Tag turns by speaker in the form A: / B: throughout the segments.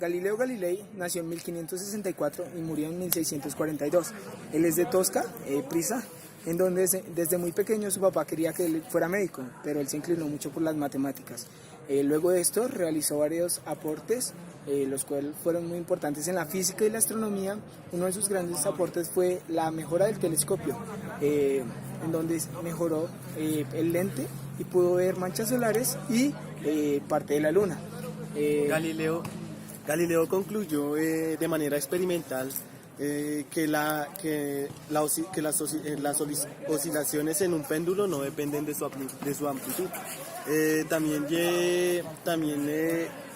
A: Galileo Galilei nació en 1564 y murió en 1642. Él es de Tosca, Pisa, en donde desde muy pequeño su papá quería que él fuera médico, pero él se inclinó mucho por las matemáticas. Luego de esto realizó varios aportes, los cuales fueron muy importantes en la física y la astronomía. Uno de sus grandes aportes fue la mejora del telescopio, en donde mejoró el lente y pudo ver manchas solares y parte de la luna.
B: Galileo concluyó de manera experimental las oscilaciones en un péndulo no dependen de su amplitud.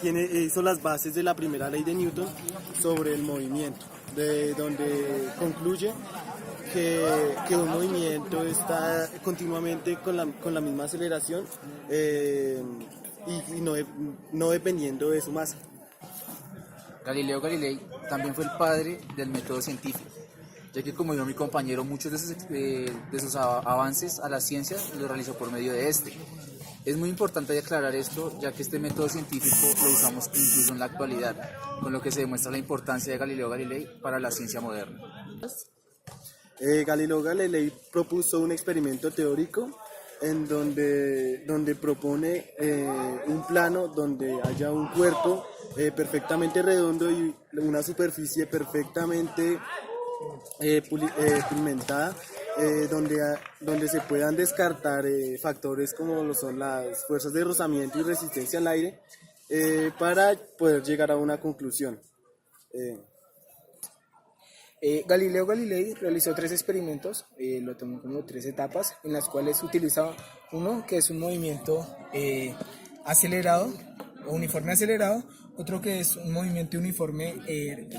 B: Hizo las bases de la primera ley de Newton sobre el movimiento, de donde concluye que un movimiento está continuamente con la misma aceleración y no dependiendo de su masa.
C: Galileo Galilei también fue el padre del método científico, ya que, como dijo mi compañero, muchos de sus avances a la ciencia los realizó por medio de este. Es muy importante aclarar esto, ya que este método científico lo usamos incluso en la actualidad, con lo que se demuestra la importancia de Galileo Galilei para la ciencia moderna.
B: Galileo Galilei propuso un experimento teórico en donde propone un plano donde haya un cuerpo perfectamente redondo y una superficie perfectamente pulimentada, donde se puedan descartar factores como lo son las fuerzas de rozamiento y resistencia al aire, para poder llegar a una conclusión.
A: Galileo Galilei realizó 3 experimentos, lo tomó como 3 etapas, en las cuales utilizaba uno que es un movimiento acelerado o uniforme acelerado, otro que es un movimiento uniforme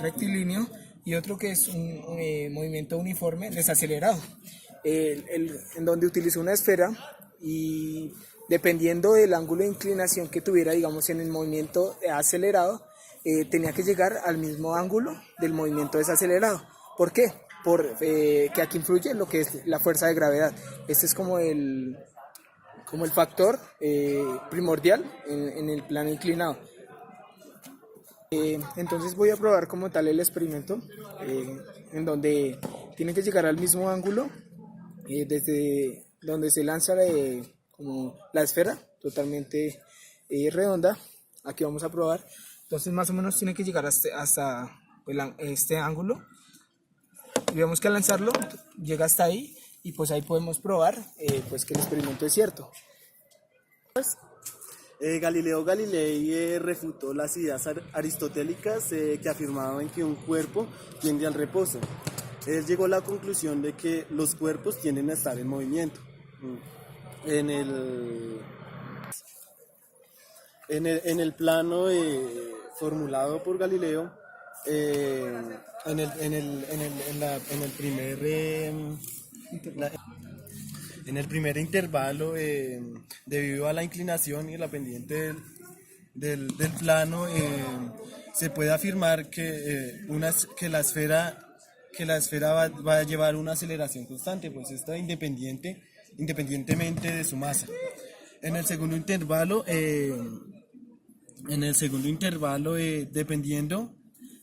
A: rectilíneo y otro que es un movimiento uniforme desacelerado, en donde utilizó una esfera y dependiendo del ángulo de inclinación que tuviera, digamos, en el movimiento acelerado, tenía que llegar al mismo ángulo del movimiento desacelerado. ¿Por qué? Que aquí influye lo que es la fuerza de gravedad. Este es como el factor primordial en el plano inclinado. Entonces voy a probar como tal el experimento, en donde tiene que llegar al mismo ángulo desde donde se lanza como la esfera totalmente redonda. Aquí vamos a probar. Entonces más o menos tiene que llegar hasta este ángulo. Y vemos que al lanzarlo llega hasta ahí y pues ahí podemos probar pues que el experimento es cierto.
B: Galileo Galilei refutó las ideas aristotélicas que afirmaban que un cuerpo tiende al reposo. Él llegó a la conclusión de que los cuerpos tienden a estar en movimiento. En el plano formulado por Galileo, en el primer intervalo, debido a la inclinación y la pendiente del plano, se puede afirmar que la esfera va a llevar una aceleración constante, pues está independientemente de su masa. En el segundo intervalo,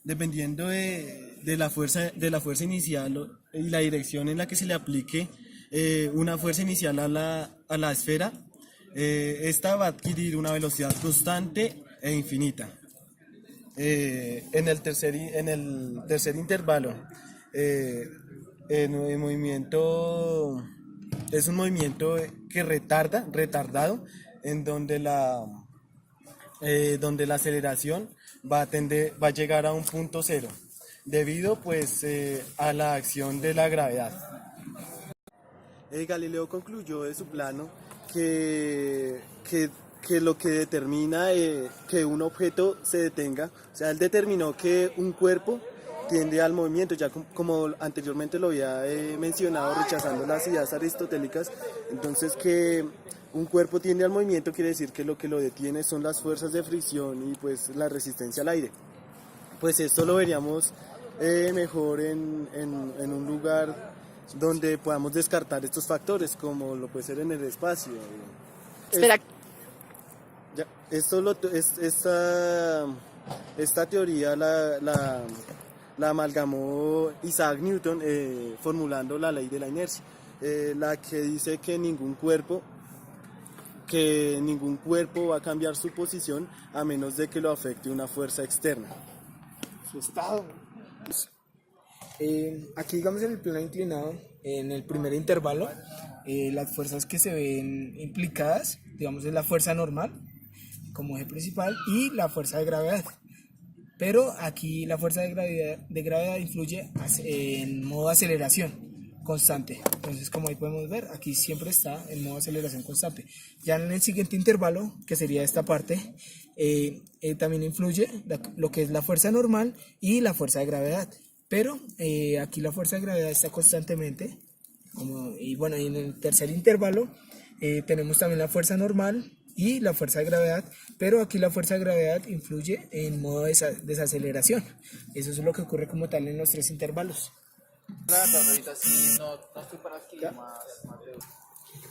B: dependiendo de la fuerza inicial y la dirección en la que se le aplique una fuerza inicial a la esfera, esta va a adquirir una velocidad constante e infinita. En el tercer intervalo, el movimiento es un movimiento que retardado, en donde la aceleración va a llegar a un punto cero, debido pues a la acción de la gravedad. Galileo concluyó de su plano que lo que determina que un objeto se detenga, o sea, él determinó que un cuerpo tiende al movimiento, ya como anteriormente lo había mencionado, rechazando las ideas aristotélicas. Entonces, que un cuerpo tiende al movimiento quiere decir que lo detiene son las fuerzas de fricción y pues la resistencia al aire. Pues esto lo veríamos mejor en un lugar donde podamos descartar estos factores, como lo puede ser en el espacio.
D: Espera.
B: Esta teoría la amalgamó Isaac Newton formulando la ley de la inercia, la que dice que ningún cuerpo va a cambiar su posición a menos de que lo afecte una fuerza externa.
A: Su estado. Aquí digamos en el plano inclinado, en el primer intervalo, las fuerzas que se ven implicadas, digamos, es la fuerza normal como eje principal y la fuerza de gravedad. Pero aquí la fuerza de gravedad influye en modo aceleración constante. Entonces, como ahí podemos ver, aquí siempre está en modo aceleración constante. Ya en el siguiente intervalo, que sería esta parte, también influye lo que es la fuerza normal y la fuerza de gravedad. Pero aquí la fuerza de gravedad está constantemente. Y bueno, y en el tercer intervalo tenemos también la fuerza normal y la fuerza de gravedad, pero aquí la fuerza de gravedad influye en modo de desaceleración. Eso es lo que ocurre como tal en los tres intervalos.
C: Claro, ahorita sí, no estoy para aquí más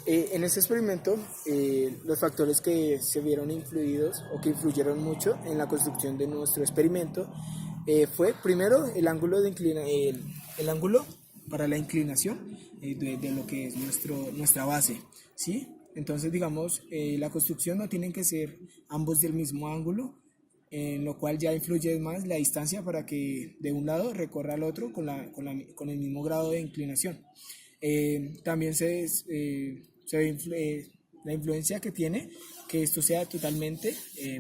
A: En este experimento, los factores que se vieron influidos o que influyeron mucho en la construcción de nuestro experimento fue primero el ángulo el ángulo para la inclinación de lo que es nuestra base, ¿sí? Entonces, digamos, la construcción no tienen que ser ambos del mismo ángulo, en lo cual ya influye más la distancia para que de un lado recorra al otro con el mismo grado de inclinación. También se ve la influencia que tiene que esto sea totalmente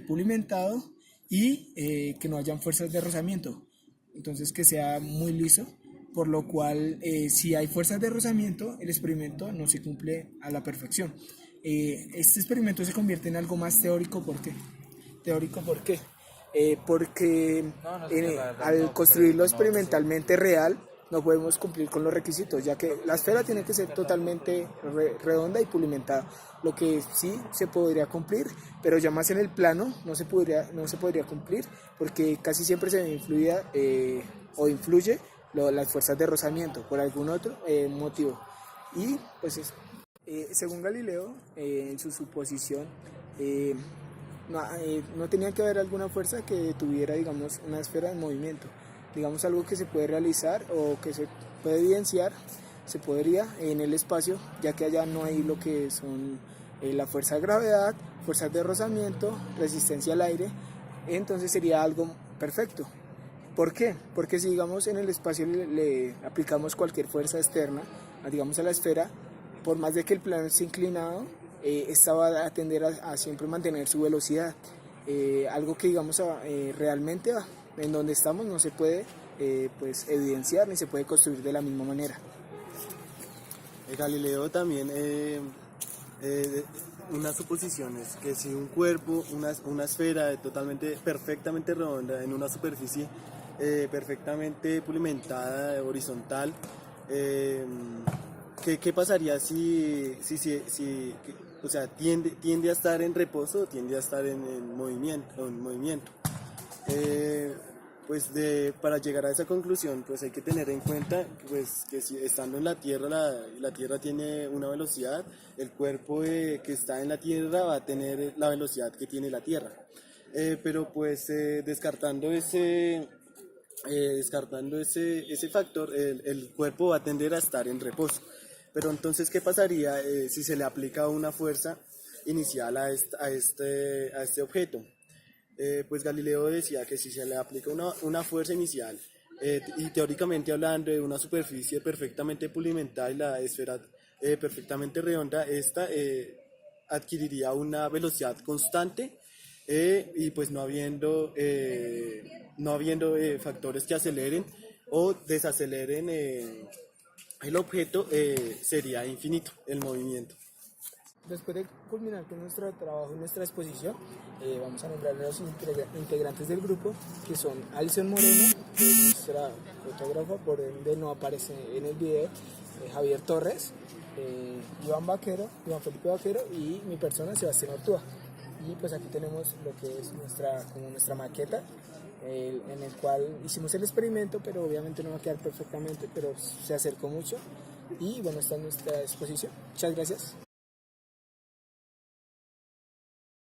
A: pulimentado y que no hayan fuerzas de rozamiento, entonces que sea muy liso, por lo cual si hay fuerzas de rozamiento el experimento no se cumple a la perfección. Este experimento se convierte en algo más teórico. ¿Por qué? Teórico, ¿por qué? Porque al construirlo experimentalmente real no podemos cumplir con los requisitos, ya que la esfera tiene que ser totalmente redonda y pulimentada, lo que sí se podría cumplir, pero ya más en el plano no se podría cumplir, porque casi siempre se ve influida o influye las fuerzas de rozamiento por algún otro motivo. Y pues eso. Según Galileo, en su suposición, no tenía que haber alguna fuerza que tuviera, digamos, una esfera en movimiento. Digamos, algo que se puede realizar o que se puede evidenciar, se podría en el espacio, ya que allá no hay lo que son la fuerza de gravedad, fuerzas de rozamiento, resistencia al aire, entonces sería algo perfecto. ¿Por qué? Porque si digamos en el espacio le aplicamos cualquier fuerza externa, digamos a la esfera, por más de que el plano esté inclinado, esta va a tender a siempre mantener su velocidad. Algo que digamos realmente en donde estamos no se puede pues evidenciar ni se puede construir de la misma manera.
B: Galileo también unas suposiciones que si un cuerpo, una esfera perfectamente redonda en una superficie perfectamente pulimentada, horizontal, ¿qué pasaría si o sea, tiende a estar en reposo o tiende a estar en movimiento? Pues para llegar a esa conclusión, pues hay que tener en cuenta pues, que si estando en la Tierra, la Tierra tiene una velocidad, el cuerpo que está en la Tierra va a tener la velocidad que tiene la Tierra. Pero pues descartando ese factor, el cuerpo va a tender a estar en reposo. Pero entonces, ¿qué pasaría si se le aplica una fuerza inicial a este objeto? Pues Galileo decía que si se le aplica una fuerza inicial y teóricamente hablando de una superficie perfectamente pulimentada y la esfera perfectamente redonda, esta adquiriría una velocidad constante y pues no habiendo factores que aceleren o desaceleren el objeto, sería infinito el movimiento.
A: Después de culminar con nuestro trabajo y nuestra exposición, vamos a nombrar a los integrantes del grupo, que son Alison Moreno, que es nuestra fotógrafa, por ende no aparece en el video, Javier Torres, Iván Felipe Vaquero y mi persona, Sebastián Ortúa. Y pues aquí tenemos lo que es nuestra maqueta, en el cual hicimos el experimento, pero obviamente no va a quedar perfectamente, pero se acercó mucho. Y bueno, está en nuestra exposición. Muchas gracias.